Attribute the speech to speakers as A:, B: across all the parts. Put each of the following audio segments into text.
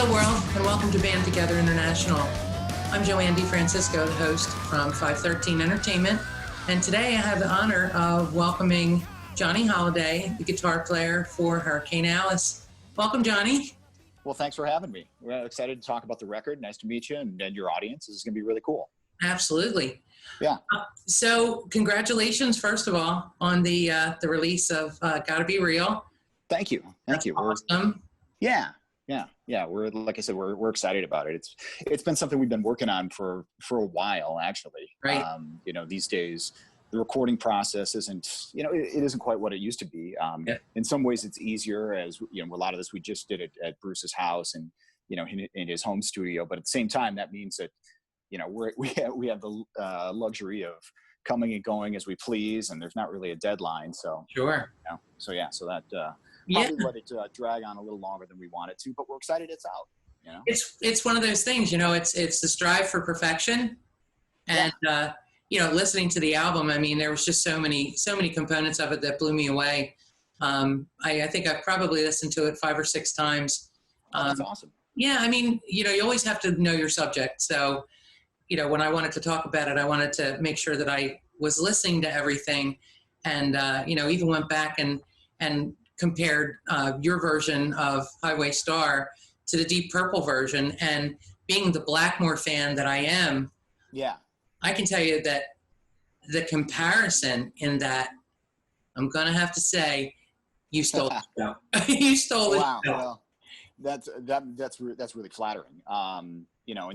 A: Hello, world, and welcome to Band Together International. I'm Joan DeFrancisco, the host from 513 Entertainment, and today I have the honor of welcoming Johnny Holiday, the guitar player for Hericane Alice. Welcome, Johnny.
B: Well, thanks for having me. We're excited to talk about the record. Nice to meet you and your audience. This is going to be really cool.
A: Absolutely.
B: Yeah.
A: So, congratulations, first of all, on the release of Gotta Be Real.
B: Thank you. Thank you.
A: Awesome.
B: Yeah. We're, like I said, we're excited about it. It's been something we've been working on for a while, actually.
A: Right.
B: These days the recording process isn't, it isn't quite what it used to be. In some ways it's easier, as a lot of this we just did it at Bruce's house and in his home studio. But at the same time, that means that we have the luxury of coming and going as we please, and there's not really a deadline. So
A: sure.
B: So that. Probably let it drag on a little longer than we wanted to, but we're excited it's out.
A: It's one of those things, it's the strive for perfection, and listening to the album, I mean, there was just so many components of it that blew me away. I think I've probably listened to it 5 or 6 times.
B: That's awesome.
A: Yeah, I mean, you always have to know your subject. So, when I wanted to talk about it, I wanted to make sure that I was listening to everything, and even went back and compared your version of Highway Star to the Deep Purple version. And being the Blackmore fan that I am, I can tell you that the comparison in that, I'm going to have to say, you stole the show. You stole the show.
B: Well, that's really flattering. And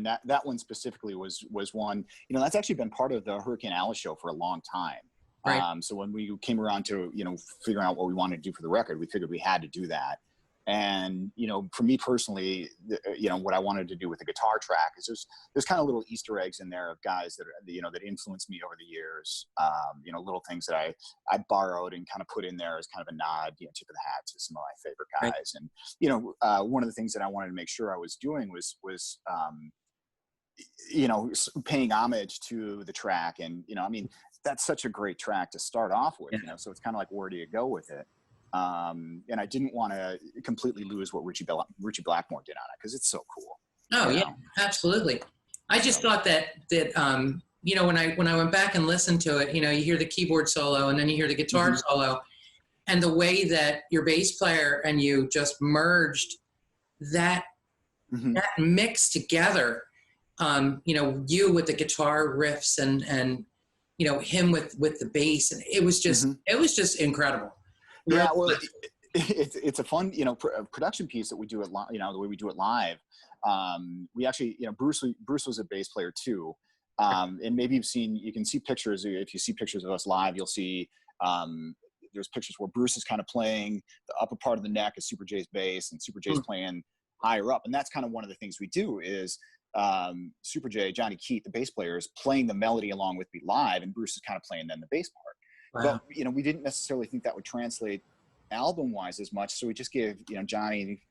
B: that one specifically was one, that's actually been part of the Hericane Alice show for a long time. Right. So when we came around to, figuring out what we wanted to do for the record, we figured we had to do that. And, for me personally, what I wanted to do with the guitar track is there's kind of little Easter eggs in there of guys that, that influenced me over the years. Little things that I borrowed and kind of put in there as kind of a nod, tip of the hat to some of my favorite guys. Right. And, one of the things that I wanted to make sure I was doing was paying homage to the track. And, that's such a great track to start off with, so it's kind of like, where do you go with it? And I didn't want to completely lose what Richie Blackmore did on it, because it's so cool.
A: Oh, yeah, absolutely. I just thought that when I went back and listened to it, you hear the keyboard solo and then you hear the guitar solo, and the way that your bass player and you just merged that mix together, you with the guitar riffs and him with the bass, and it was just incredible.
B: Yeah, well, it's a fun production piece that we do the way we do it live. We actually, Bruce was a bass player too, and maybe you can see pictures. If you see pictures of us live, you'll see there's pictures where Bruce is kind of playing the upper part of the neck is Super J's bass, and Super J's playing higher up, and that's kind of one of the things we do is. Super J, Johnny Keith, the bass player, is playing the melody along with me live, and Bruce is kind of playing then the bass part. Wow. But we didn't necessarily think that would translate album-wise as much, so we just gave Johnny,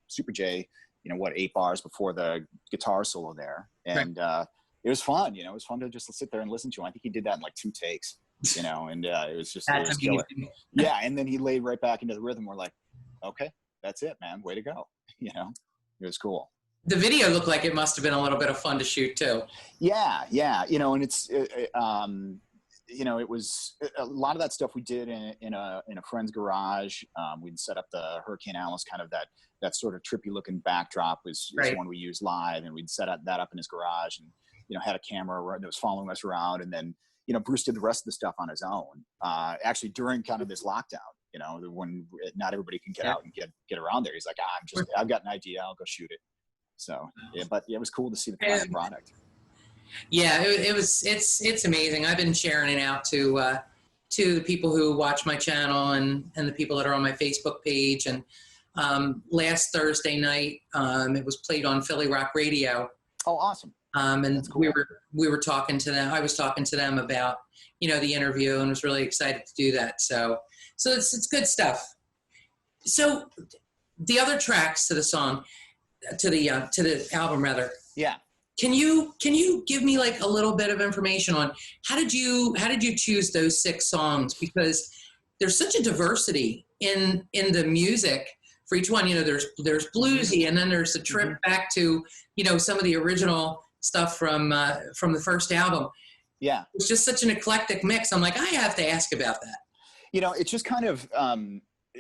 B: Super J, 8 bars before the guitar solo there, and it was fun. It was fun to just sit there and listen to him. I think he did that in like 2 takes, and it was just killer. Yeah, and then he laid right back into the rhythm. We're like, okay, that's it, man, way to go. It was cool.
A: The video looked like it must have been a little bit of fun to shoot too.
B: Yeah. And it's, it was a lot of that stuff we did in a friend's garage. We'd set up the Hericane Alice, kind of that sort of trippy looking backdrop was one we used live, and we'd set that up in his garage, and had a camera that was following us around, and then Bruce did the rest of the stuff on his own. Actually, during kind of this lockdown, when not everybody can get out and get around there, he's like, I've got an idea, I'll go shoot it. So, but it was cool to see the final product.
A: Yeah, it's amazing. I've been sharing it out to the people who watch my channel and the people that are on my Facebook page. And last Thursday night, it was played on Philly Rock Radio.
B: Oh, awesome!
A: And cool. we were talking to them. I was talking to them about the interview, and was really excited to do that. So it's good stuff. So the other tracks to the song. To the album rather.
B: Yeah.
A: Can you give me like a little bit of information on how did you choose those 6 songs? Because there's such a diversity in the music for each one. You know, there's bluesy, and then there's a trip back to, you know, some of the original stuff from the first album.
B: Yeah.
A: It's just such an eclectic mix. I'm like, I have to ask about that.
B: You know, it's just kind of,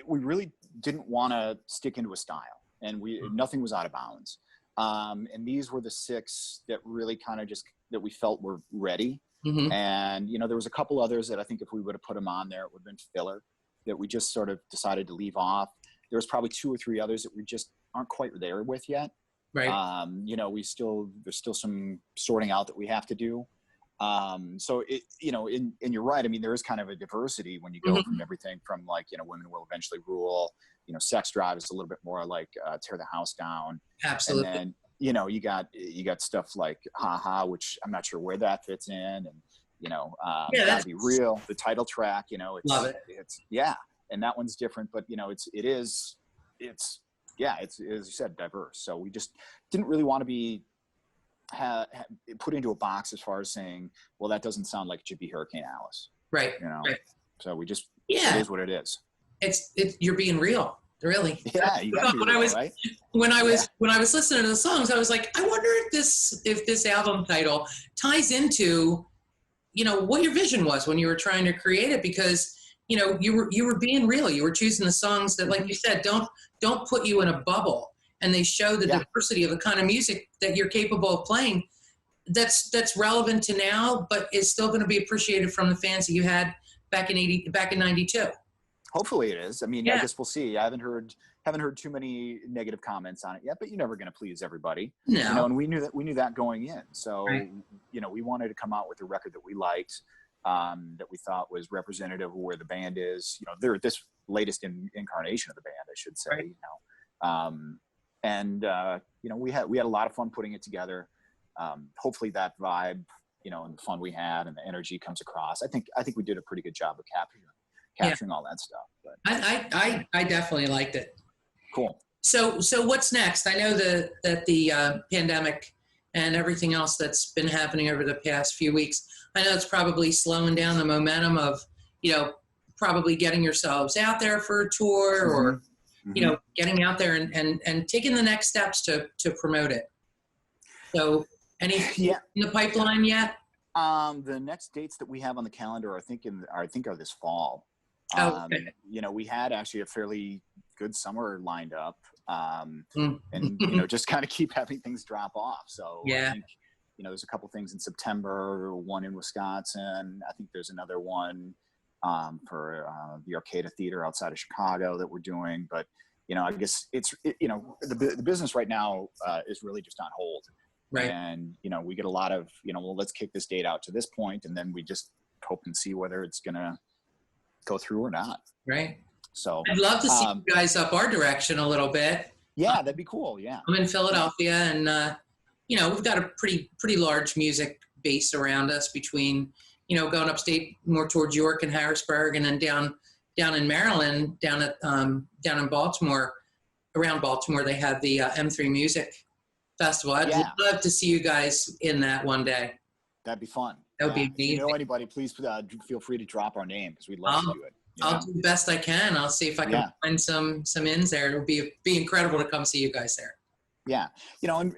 B: we really didn't want to stick into a style, and nothing was out of bounds. And these were the 6 that really kind of just, that we felt were ready. And, you know, there was a couple others that I think if we would have put them on there, it would have been filler, that we just sort of decided to leave off. There was probably 2 or 3 others that we just aren't quite there with yet.
A: Right.
B: You know, there's still some sorting out that we have to do. So it, you know, and you're right. I mean, there is kind of a diversity when you go from everything from, like, you know, Women Will Eventually Rule, you know, Sex Drive is a little bit more like Tear the House Down.
A: Absolutely.
B: And then, you know, you got stuff like Ha Ha, which I'm not sure where that fits in. And, you know, Gotta Be Real, the title track, you know,
A: love it.
B: It's, yeah. And that one's different, but, you know, it's as you said, diverse. So we just didn't really want to be put into a box as far as saying, well, that doesn't sound like it should be Hericane Alice. Right. You know? Right. So we just, it is what it is.
A: You're being real, really.
B: Yeah. You gotta be real, right?
A: When I was listening to the songs, I was like, I wonder if this album title ties into, you know, what your vision was when you were trying to create it, because, you know, you were being real. You were choosing the songs that, like you said, don't put you in a bubble, and they show the diversity of the kind of music that you're capable of playing. That's relevant to now, but is still going to be appreciated from the fans that you had back in 92.
B: Hopefully it is. I mean, I guess we'll see. I haven't heard too many negative comments on it yet, but you're never going to please everybody. No. You know, and we knew that going in. So, you know, we wanted to come out with a record that we liked, that we thought was representative of where the band is. You know, they're this latest incarnation of the band, I should say. Right. You know, you know, we had a lot of fun putting it together. Hopefully that vibe, you know, and the fun we had and the energy comes across. I think we did a pretty good job of capturing all that stuff. But
A: I definitely liked it.
B: Cool.
A: So what's next? I know that the pandemic and everything else that's been happening over the past few weeks, I know it's probably slowing down the momentum of, you know, probably getting yourselves out there for a tour or, you know, getting out there and taking the next steps to promote it. So anything in the pipeline yet?
B: The next dates that we have on the calendar, I think are this fall.
A: Okay.
B: You know, we had actually a fairly good summer lined up, and you know, just kind of keep having things drop off. So I think, you know, there's a couple things in September, one in Wisconsin. I think there's another one for the Arcada Theater outside of Chicago that we're doing. But, you know, I guess you know, the business right now is really just on hold. Right. And, you know, we get a lot of, you know, well, let's kick this date out to this point, and then we just hope and see whether it's going to go through or not. Right. So
A: I'd love to see you guys up our direction a little bit.
B: Yeah, that'd be cool. Yeah.
A: I'm in Philadelphia, and, you know, we've got a pretty large music base around us between, you know, going upstate more towards York and Harrisburg, and then down in Maryland, down in Baltimore, around Baltimore, they have the M3 Music Festival. I'd love to see you guys in that one day.
B: That'd be fun.
A: That would be amazing.
B: If you know anybody, please feel free to drop our name, because we'd love to do it.
A: I'll do the best I can. I'll see if I can find some ins there. It'll be incredible to come see you guys there.
B: Yeah, you know, and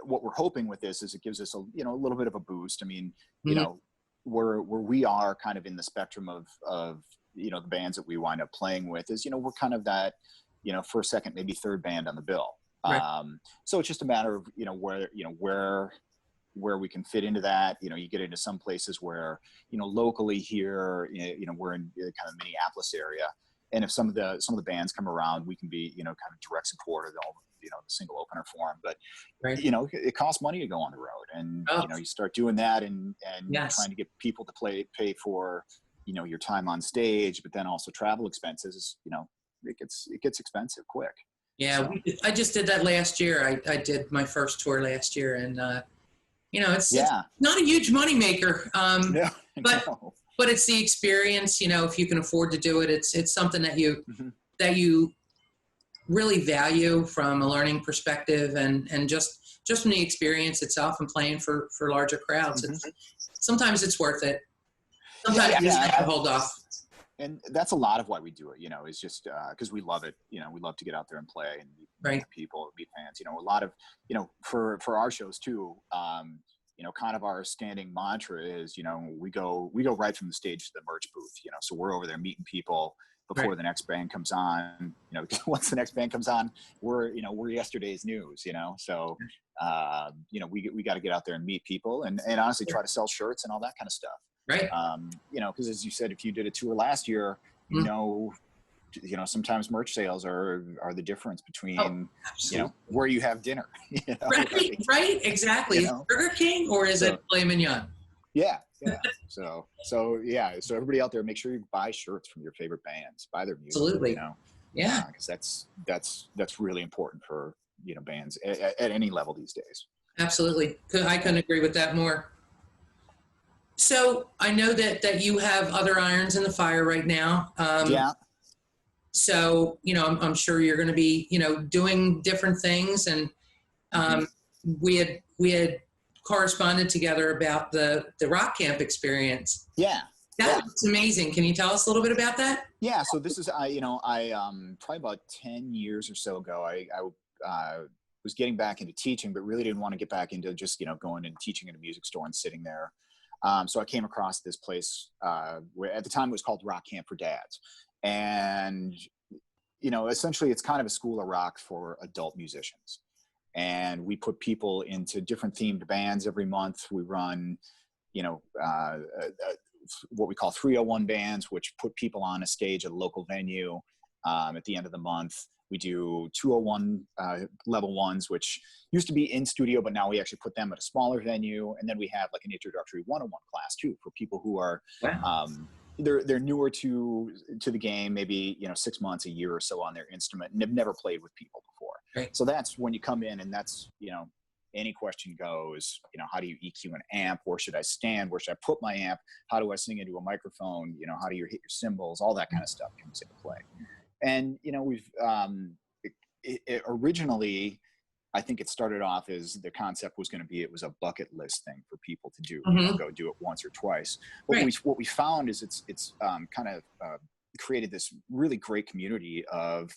B: what we're hoping with this is it gives us a little bit of a boost. I mean, you know, where we are kind of in the spectrum of you know, the bands that we wind up playing with is, you know, we're kind of that, you know, first, second, maybe third band on the bill. Right. So it's just a matter of, you know, where we can fit into that. You know, you get into some places where, you know, locally here, you know, we're in the kind of Minneapolis area, and if some of the bands come around, we can be, you know, kind of direct support of the single opener for them. But you know, it costs money to go on the road, and you know, you start doing that and trying to get people to pay for, you know, your time on stage, but then also travel expenses. You know, it gets expensive quick.
A: Yeah, so. I just did that last year. I did my first tour last year, and you know, it's not a huge moneymaker, but it's the experience. You know, if you can afford to do it, it's something that you really value from a learning perspective, and just from the experience itself and playing for larger crowds. Sometimes it's worth it. Sometimes you just have to hold off.
B: And that's a lot of why we do it, you know, is just because we love it. You know, we love to get out there and play and meet
A: Right.
B: people, meet fans. You know, a lot of, you know, for our shows too. You know, kind of our standing mantra is, you know, we go right from the stage to the merch booth. You know, so we're over there meeting people before
A: Right.
B: the next band comes on. You know, once the next band comes on, we're yesterday's news. You know, so you know, we got to get out there and meet people and honestly try to sell shirts and all that kind of stuff.
A: Right.
B: You know, because as you said, if you did a tour last year,
A: Mm.
B: you know, sometimes merch sales are the difference
A: Oh,
B: between, you know,
A: absolutely.
B: where you have dinner. You know,
A: Right. Right. Exactly.
B: you
A: Is it
B: know,
A: Burger King or is
B: so
A: it filet mignon?
B: yeah, yeah. So yeah. So everybody out there, make sure you buy shirts from your favorite bands, buy their music. You
A: Absolutely.
B: know,
A: Yeah.
B: because that's really important for, you know, bands at any level these days.
A: Absolutely. I
B: Yeah.
A: couldn't agree with that more. So I know that you have other irons in the fire right now.
B: Yeah.
A: So you know, I'm sure you're going to be, you know, doing different things. And
B: Hmm.
A: um, we had corresponded together about the rock camp experience.
B: Yeah.
A: That
B: Yeah.
A: was amazing. Can you tell us a little bit about that?
B: Yeah, so this is I probably about 10 years or so ago I was getting back into teaching, but really didn't want to get back into just, you know, going and teaching in a music store and sitting there. So I came across this place where at the time it was called Rock Camp for Dads, and you know, essentially it's kind of a school of rock for adult musicians. And we put people into different themed bands every month. We run, you know, what we call 301 bands, which put people on a stage at a local venue at the end of the month. We do 201 level ones, which used to be in studio, but now we actually put them at a smaller venue. And then we have like an introductory 101 class too for people who are
A: Wow.
B: they're newer to the game, maybe, you know, 6 months, a year or so on their instrument, and have never played with people before.
A: Right.
B: So that's when you come in, and that's, you know, any question goes, you know, how do you EQ an amp? Where should I stand? Where should I put my amp? How do I sing into a microphone? You know, how do you hit your cymbals? All that kind of stuff comes into play. And, you know, we've it originally, I think it started off as the concept was going to be, it was a bucket list thing for people to do, you know,
A: Mm-hmm.
B: go do it once or twice.
A: Right.
B: What we found is it's kind of created this really great community of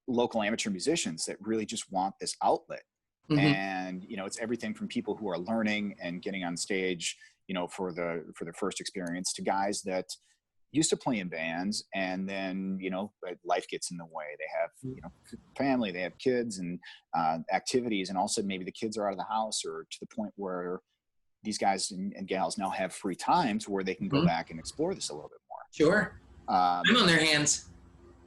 B: local amateur musicians that really just want this outlet.
A: Mm-hmm.
B: And, you know, it's everything from people who are learning and getting on stage, you know, for their first experience, to guys that used to play in bands, and then, you know, life gets in the way. They have, you know, family, they have kids and activities, and also maybe the kids are out of the house, or to the point where these guys and gals now have free time to where they can go
A: Mm-hmm.
B: back and explore this a little bit
A: Sure.
B: more.
A: I'm on their hands.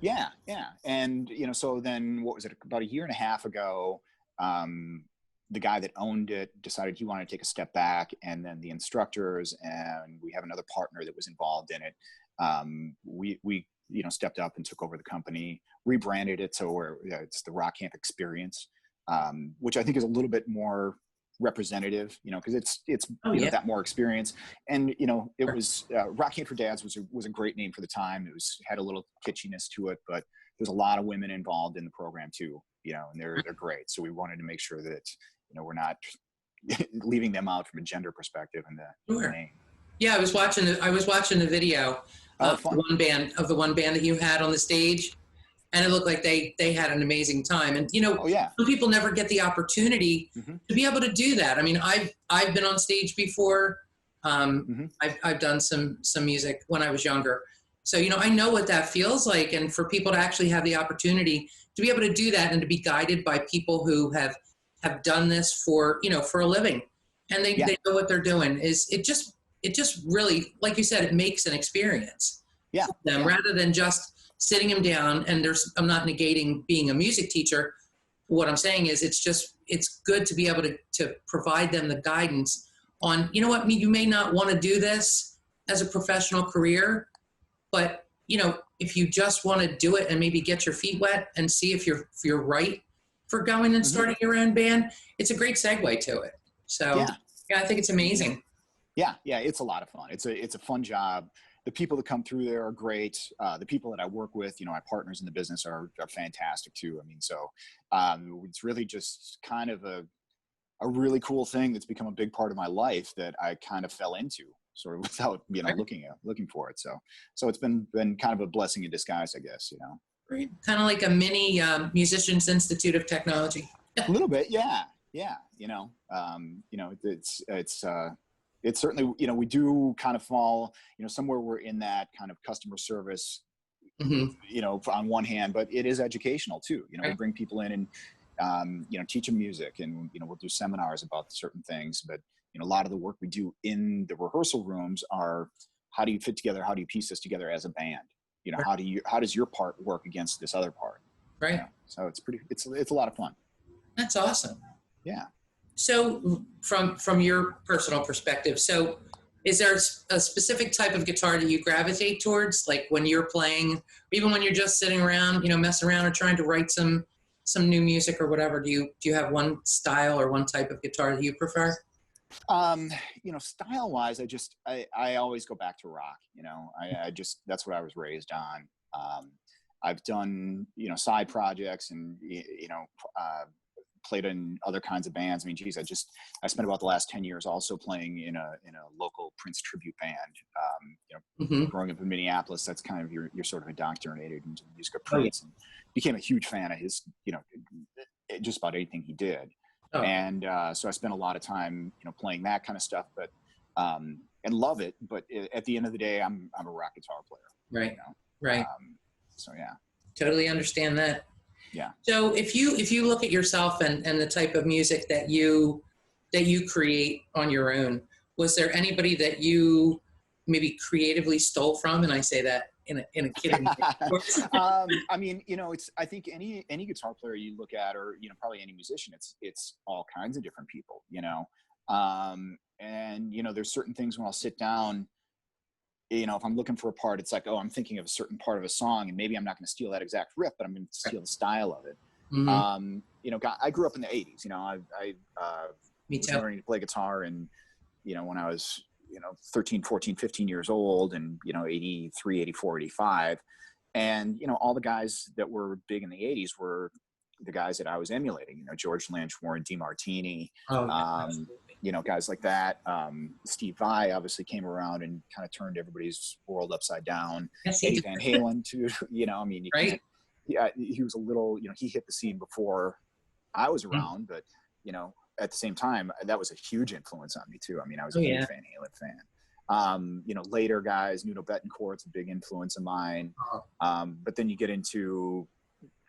B: Yeah, yeah. And, you know, so then what was it, about a year and a half ago, the guy that owned it decided he wanted to take a step back, and then the instructors, and we have another partner that was involved in it. We you know, stepped up and took over the company, rebranded it so where it's the Rock Camp Experience, which I think is a little bit more representative, you know, because it's
A: Oh
B: you know,
A: yeah.
B: that more experience. And, you know, it
A: Sure.
B: was Rock Camp for Dads was a great name for the time. It was, had a little kitschiness to it, but there's a lot of women involved in the program too, you know, and they're great. So we wanted to make sure that, you know, we're not leaving them out from a gender perspective in the
A: Sure.
B: name.
A: Yeah, I was watching the video
B: Oh,
A: of
B: fun.
A: the one band that you had on the stage, and it looked like they had an amazing time. And you know,
B: Oh yeah.
A: some people never get the opportunity
B: Hmm.
A: to be able to do that. I mean, I've been on stage before.
B: Hmm.
A: I've done some music when I was younger, so you know, I know what that feels like. And for people to actually have the opportunity to be able to do that, and to be guided by people who have done this for, you know, for a living, and
B: Yeah.
A: they know what they're doing, is it just really, like you said, it makes an experience
B: Yeah.
A: for them,
B: Yeah.
A: rather than just sitting them down. And I'm not negating being a music teacher. What I'm saying is it's good to be able to provide them the guidance on, you know what, you may not want to do this as a professional career, but you know, if you just want to do it and maybe get your feet wet and see if you're right for going and
B: Hmm.
A: starting your own band, it's a great segue to it. So
B: Yeah.
A: yeah, I think it's amazing.
B: Yeah. Yeah. It's a lot of fun. It's a fun job. The people that come through there are great. The people that I work with, you know, my partners in the business are fantastic too. I mean, so it's really just kind of a really cool thing that's become a big part of my life that I kind of fell into. sort of without, looking for it. So it's been kind of a blessing in disguise, I guess,
A: Right. Kind of like a mini Musicians Institute of Technology.
B: A little bit. Yeah. It's certainly, we do kind of fall, somewhere we're in that kind of customer service, on one hand, but it is educational too. We bring people in and, teach them music, and, we'll do seminars about certain things. But, a lot of the work we do in the rehearsal rooms are, how do you fit together? How do you piece this together as a band? How does your part work against this other part?
A: Right.
B: So it's a lot of fun.
A: That's awesome.
B: Yeah.
A: So from your personal perspective, so is there a specific type of guitar that you gravitate towards? Like when you're playing, even when you're just sitting around, messing around or trying to write some new music or whatever, do you have one style or one type of guitar that you prefer?
B: Style wise, I always go back to rock. That's what I was raised on. I've done, side projects and, played in other kinds of bands. I mean, geez, I spent about the last 10 years also playing in a local Prince tribute band. Growing up in Minneapolis, that's kind of, you're sort of indoctrinated into the music of Prince, and became a huge fan of his, just about anything he did. Oh. And so I spent a lot of time, playing that kind of stuff, but and love it. But at the end of the day, I'm a rock guitar player.
A: Right. Right.
B: So yeah.
A: Totally understand that.
B: Yeah.
A: So if you look at yourself and the type of music that you create on your own, was there anybody that you maybe creatively stole from? And I say that in a kidding way.
B: I mean, I think any guitar player you look at, or probably any musician, it's all kinds of different people, and there's certain things when I'll sit down, if I'm looking for a part, it's like, oh, I'm thinking of a certain part of a song, and maybe I'm not going to steal that exact riff, but I'm going to steal the style of it. I grew up in the 80s. I was learning to play guitar, and when I was 13, 14, 15 years old, and 83, 84, 85, and all the guys that were big in the 80s were the guys that I was emulating. George Lynch, Warren DeMartini. Guys like that. Steve Vai obviously came around and kind of turned everybody's world upside down.
A: Yes,
B: Eddie Van Halen too.
A: Right.
B: He was a little, he hit the scene before I was around, but at the same time, that was a huge influence on me too. I mean, I was a huge Van Halen fan. Later guys, Nuno Bettencourt's a big influence of mine. But then you get into,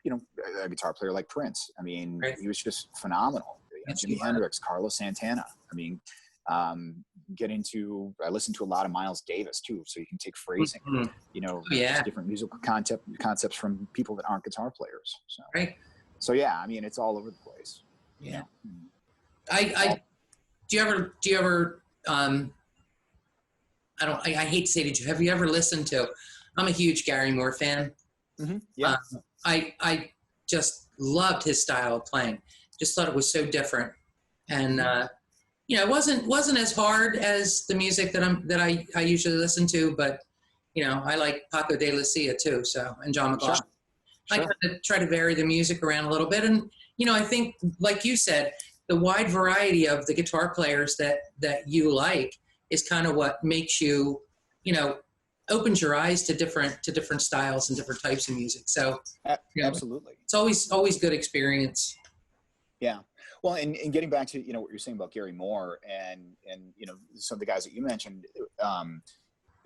B: a guitar player like Prince. I mean, he was just phenomenal. Jimi Hendrix, Carlos Santana. I mean, I listen to a lot of Miles Davis too, so you can take phrasing, different musical concepts from people that aren't guitar players. So, so yeah, I mean, it's all over the place.
A: Yeah. Do you ever I hate to say it, have you ever listened to, I'm a huge Gary Moore fan.
B: Yeah.
A: I just loved his style of playing. Just thought it was so different, and it wasn't as hard as the music that I usually listen to, but I like Paco de Lucia too, so, and John McLaughlin. Sure. I kind of try to vary the music around a little bit, and I think, like you said, the wide variety of the guitar players that you like is kind of what makes you, opens your eyes to different styles and different types of music. So
B: absolutely,
A: it's always good experience.
B: Yeah. Well, and getting back to, what you're saying about Gary Moore and some of the guys that you mentioned, a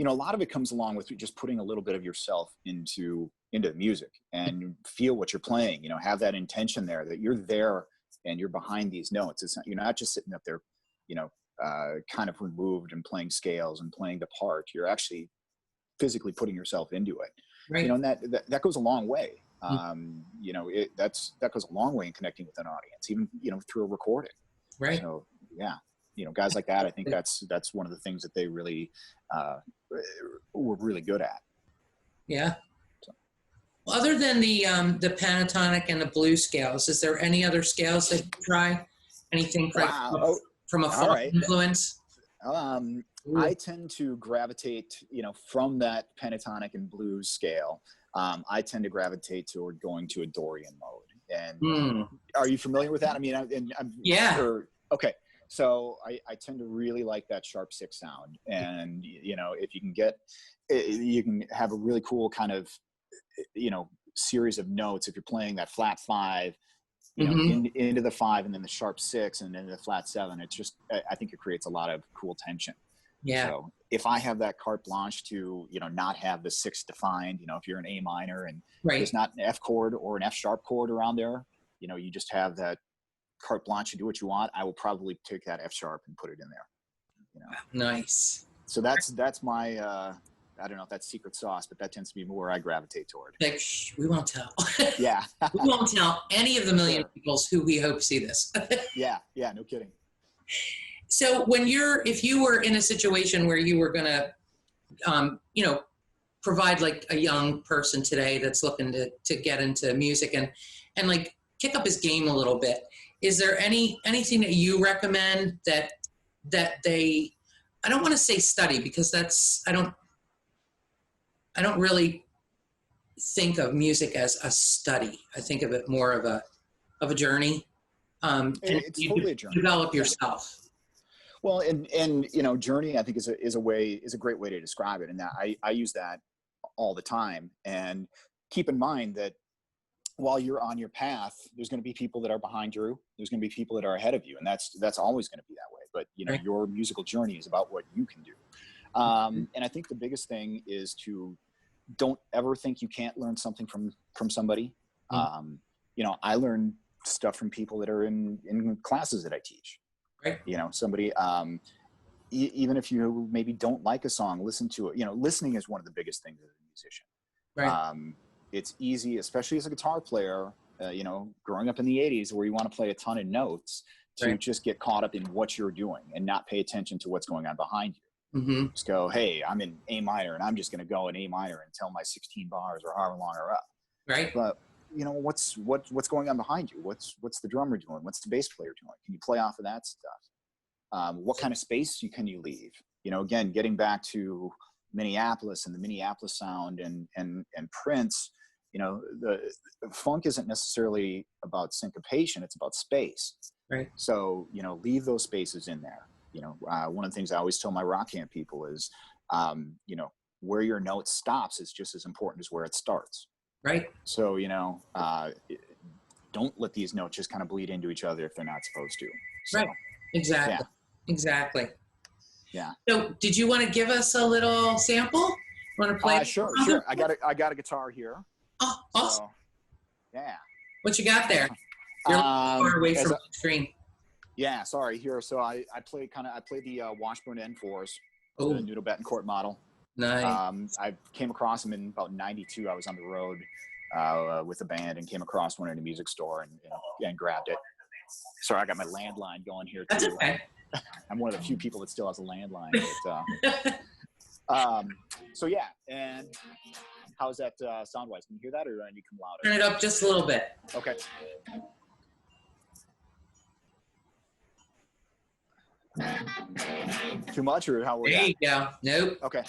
B: lot of it comes along with just putting a little bit of yourself into the music and feel what you're playing, have that intention there, that you're there and you're behind these notes. It's not, you're not just sitting up there, kind of removed and playing scales and playing the part. You're actually physically putting yourself into it,
A: right.
B: And that goes a long way. That goes a long way in connecting with an audience, even, through a recording.
A: Right.
B: So yeah, guys like that, I think that's one of the things that they really, were really good at.
A: Yeah. So. Well, other than the pentatonic and the blues scales, is there any other scales that you try? Anything from a folk influence?
B: I tend to gravitate, from that pentatonic and blues scale. I tend to gravitate toward going to a Dorian mode. And are you familiar with that? I mean, I'm
A: yeah.
B: sure. Okay. So I tend to really like that sharp six sound. And, you know, if you can get, you can have a really cool kind of, you know, series of notes. If you're playing that flat five, you know, into the five and then the sharp six and then the flat seven, it's just, I think it creates a lot of cool tension.
A: Yeah.
B: So if I have that carte blanche to, you know, not have the six defined, you know, if you're an A minor and there's not an F chord or an F sharp chord around there, you know, you just have that carte blanche to do what you want, I will probably take that F sharp and put it in there. You know?
A: Nice.
B: So that's my, I don't know if that's secret sauce, but that tends to be where I gravitate toward.
A: Like, we won't tell.
B: Yeah.
A: We won't tell any of the million people who we hope see this.
B: Yeah, no kidding.
A: So if you were in a situation where you were going to, you know, provide like a young person today that's looking to get into music and like kick up his game a little bit, is there anything that you recommend that they, I don't want to say study because I don't really think of music as a study. I think of it more of a journey.
B: It's totally a journey.
A: Develop yourself.
B: Well, and you know, journey I think is a great way to describe it, and that I use that all the time. And keep in mind that while you're on your path, there's going to be people that are behind you. There's going to be people that are ahead of you, and that's always going to be that way. But you know, your musical journey is about what you can do. And I think the biggest thing is to don't ever think you can't learn something from somebody. You know, I learn stuff from people that are in classes that I teach.
A: Right.
B: You know, somebody, even if you maybe don't like a song, listen to it. You know, listening is one of the biggest things as a musician.
A: Right.
B: It's easy, especially as a guitar player, you know, growing up in the 80s where you want to play a ton of notes to just get caught up in what you're doing and not pay attention to what's going on behind you. Just go, hey, I'm in A minor and I'm just going to go in A minor until my 16 bars or however long are up.
A: Right.
B: But you know, what's going on behind you? What's the drummer doing? What's the bass player doing? Can you play off of that stuff? What kind of space can you leave? You know, again, getting back to Minneapolis and the Minneapolis sound and Prince, you know, the funk isn't necessarily about syncopation, it's about space.
A: Right.
B: So, you know, leave those spaces in there. You know, one of the things I always tell my rock camp people is, you know, where your note stops is just as important as where it starts.
A: Right.
B: So, you know, don't let these notes just kind of bleed into each other if they're not supposed to. So,
A: right. Exactly.
B: Yeah.
A: Exactly.
B: Yeah.
A: So did you want to give us a little sample? Want to play?
B: Sure. I got a guitar here.
A: Oh, awesome.
B: So, yeah.
A: What you got there? You're far away from the screen.
B: Yeah, sorry. Here, so I play the Washburn N4s,
A: the
B: Noodle Betancourt model.
A: Nice.
B: I came across them in about '92. I was on the road with a band and came across one in a music store and grabbed it. Sorry, I got my landline going here too.
A: That's okay.
B: I'm one of the few people that still has a landline. But, so yeah, and how's that sound-wise? Can you hear that, or do I need to come louder?
A: Turn it up just a little bit.
B: Okay. Too much, or how?
A: There you go. Nope.
B: Okay.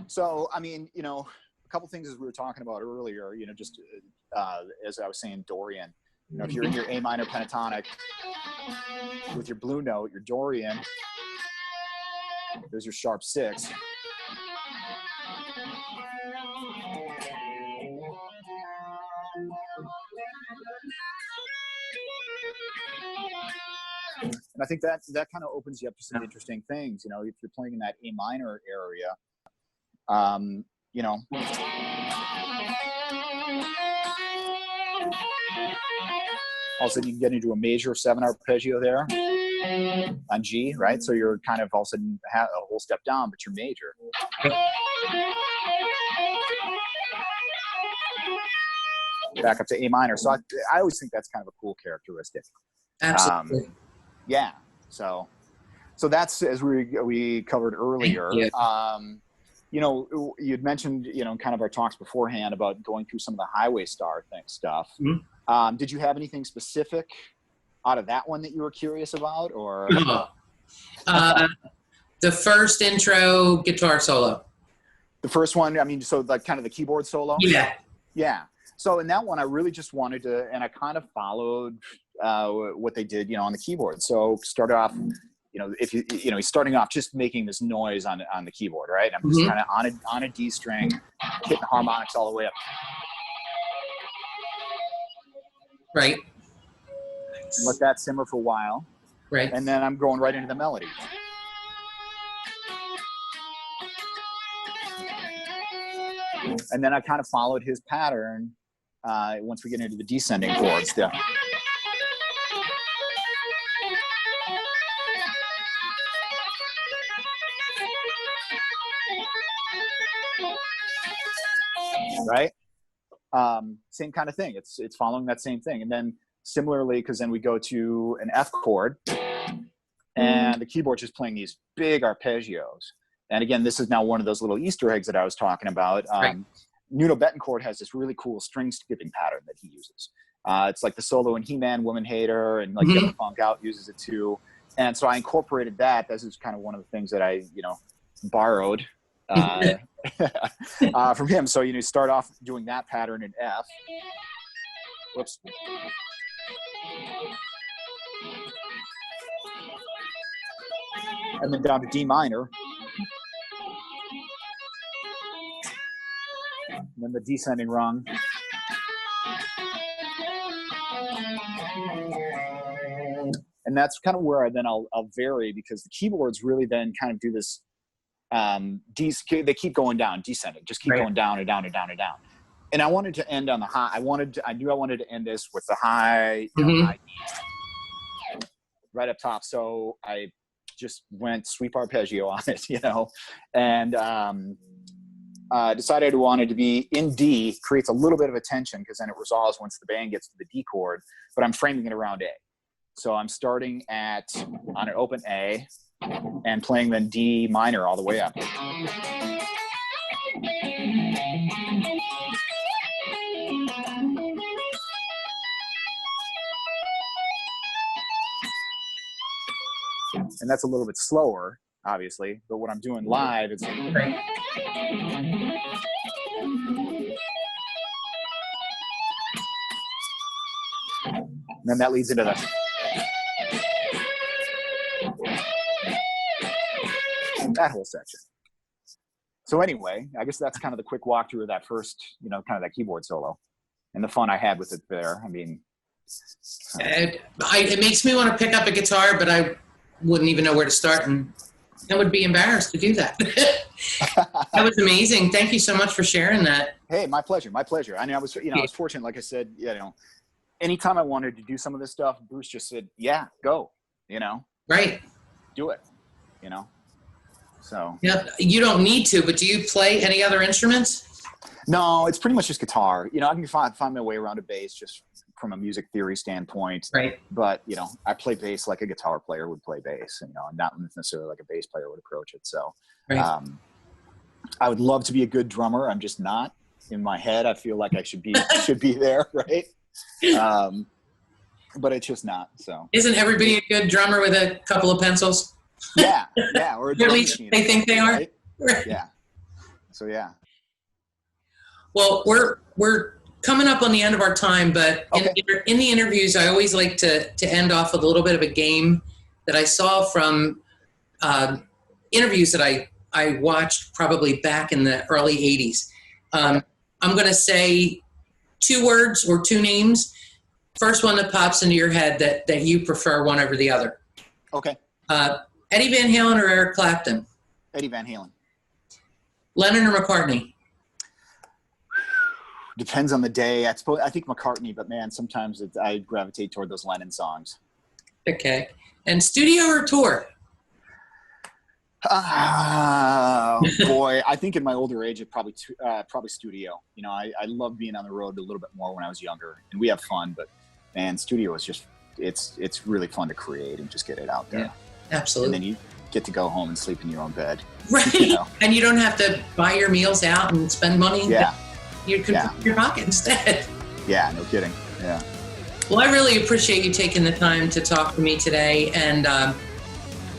B: So, I mean, you know, a couple things as we were talking about earlier, you know, just as I was saying, Dorian, you know, if you're in your A minor pentatonic with your blue note, your Dorian, there's your sharp six. And I think that kind of opens you up to some interesting things. You know, if you're playing in that A minor area, you know, all of a sudden you can get into a major 7 arpeggio there on G, right? So you're kind of all of a sudden a whole step down, but you're major. Back up to A minor. So I always think that's kind of a cool characteristic.
A: Absolutely.
B: Yeah. So that's, as we covered earlier. You know, you'd mentioned, you know, kind of our talks beforehand about going through some of the Highway Star stuff. Mm-hmm. Did you have anything specific out of that one that you were curious about, or?
A: The first intro guitar solo.
B: The first one, I mean, so like kind of the keyboard solo?
A: Yeah.
B: Yeah. So in that one, I really just wanted to, and I kind of followed what they did, on the keyboard. So start off, if he's starting off just making this noise on the keyboard, right? I'm just kind of on a D string, hitting harmonics all the way up.
A: Right.
B: Let that simmer for a while.
A: Right.
B: And then I'm going right into the melody. And then I kind of followed his pattern once we get into the descending chords. Yeah. Right? Same kind of thing. It's following that same thing. And then similarly, because then we go to an F chord, and the keyboard's just playing these big arpeggios. And again, this is now one of those little Easter eggs that I was talking about.
A: Right.
B: Nuno Bettencourt has this really cool string skipping pattern that he uses. It's like the solo in He-Man, Woman Hater, and like Get the Funk Out uses it too. And so I incorporated that. This is kind of one of the things that I, borrowed from him. So, you start off doing that pattern in F. Whoops. And then down to D minor. And then the descending rung. And that's kind of where I'll vary, because the keyboards really then kind of do this. They keep going down, descending, just keep going down and down and down and down. And I wanted to end on the high. I knew I wanted to end this with the high, high E right up top. So I just went sweep arpeggio on it, and decided I wanted to be in D. Creates a little bit of a tension because then it resolves once the band gets to the D chord, but I'm framing it around A. So I'm starting on an open A and playing then D minor all the way up. And that's a little bit slower, obviously, but what I'm doing live is and then that leads into that whole section. So anyway, I guess that's kind of the quick walkthrough of that first, kind of that keyboard solo and the fun I had with it there. I mean,
A: it makes me want to pick up a guitar, but I wouldn't even know where to start, and I would be embarrassed to do that. That was amazing. Thank you so much for sharing that.
B: Hey, my pleasure. My pleasure. I mean, I was fortunate. Like I said, anytime I wanted to do some of this stuff, Bruce just said, yeah, go,
A: Right.
B: Do it, So.
A: Yeah, you don't need to, but do you play any other instruments?
B: No, it's pretty much just guitar. I can find my way around a bass just from a music theory standpoint.
A: Right.
B: But, I play bass like a guitar player would play bass, and not necessarily like a bass player would approach it. So
A: right.
B: I would love to be a good drummer. I'm just not. In my head, I feel like I should be there, right? But it's just not. So
A: isn't everybody a good drummer with a couple of pencils?
B: Yeah, or a drum
A: at least
B: machine,
A: they think they are.
B: Right?
A: Right.
B: Yeah. So yeah.
A: Well, we're coming up on the end of our time, but
B: okay.
A: in the interviews, I always like to end off with a little bit of a game that I saw from interviews that I watched probably back in the early 80s. I'm going to say 2 words or 2 names. First one that pops into your head that you prefer one over the other.
B: Okay.
A: Eddie Van Halen or Eric Clapton?
B: Eddie Van Halen.
A: Lennon or McCartney?
B: Depends on the day. I think McCartney, but man, sometimes I gravitate toward those Lennon songs.
A: Okay. And studio or tour?
B: Oh boy, I think in my older age, it probably studio. I love being on the road a little bit more when I was younger, and we have fun. But man, studio is just it's really fun to create and just get it out there.
A: Yeah, absolutely.
B: And then you get to go home and sleep in your own bed,
A: right? And you don't have to buy your meals out and spend money.
B: Yeah,
A: you can put in your pocket instead.
B: Yeah, no kidding. Yeah.
A: Well, I really appreciate you taking the time to talk to me today, and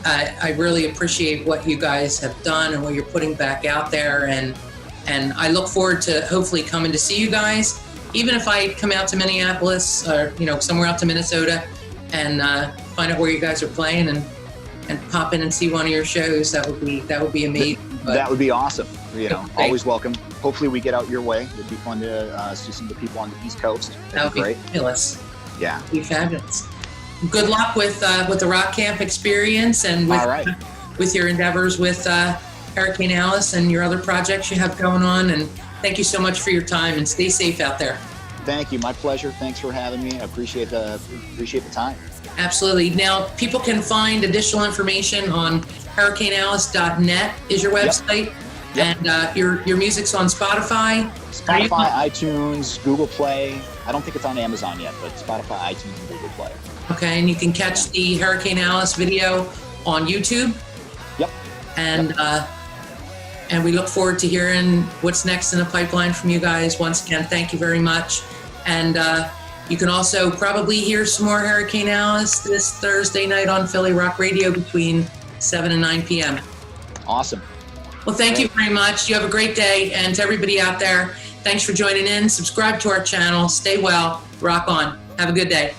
A: I really appreciate what you guys have done and what you're putting back out there, and I look forward to hopefully coming to see you guys even if I come out to Minneapolis or, somewhere out to Minnesota and find out where you guys are playing and pop in and see one of your shows, that would be amazing. But,
B: that would be awesome. Always welcome. Hopefully we get out your way. It'd be fun to see some of the people on the East Coast.
A: That would be
B: great.
A: Fabulous.
B: Yeah.
A: That'd be fabulous. Good luck with the Rock Camp experience and with your endeavors with Hericane Alice and your other projects you have going on. And thank you so much for your time, and stay safe out there.
B: Thank you. My pleasure. Thanks for having me. I appreciate the time.
A: Absolutely. Now, people can find additional information on hericanealice.net is your website.
B: Yep.
A: And your music's on Spotify.
B: iTunes, Google Play. I don't think it's on Amazon yet, but Spotify, iTunes, and Google Play.
A: Okay, and you can catch the Hericane Alice video on YouTube.
B: Yep.
A: And we look forward to hearing what's next in the pipeline from you guys. Once again, thank you very much. And you can also probably hear some more Hericane Alice this Thursday night on Philly Rock Radio between 7 and 9 p.m.
B: Awesome.
A: Well, thank you very much. You have a great day. And to everybody out there, thanks for joining in. Subscribe to our channel. Stay well. Rock on. Have a good day.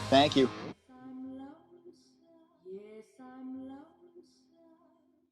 B: Thank you.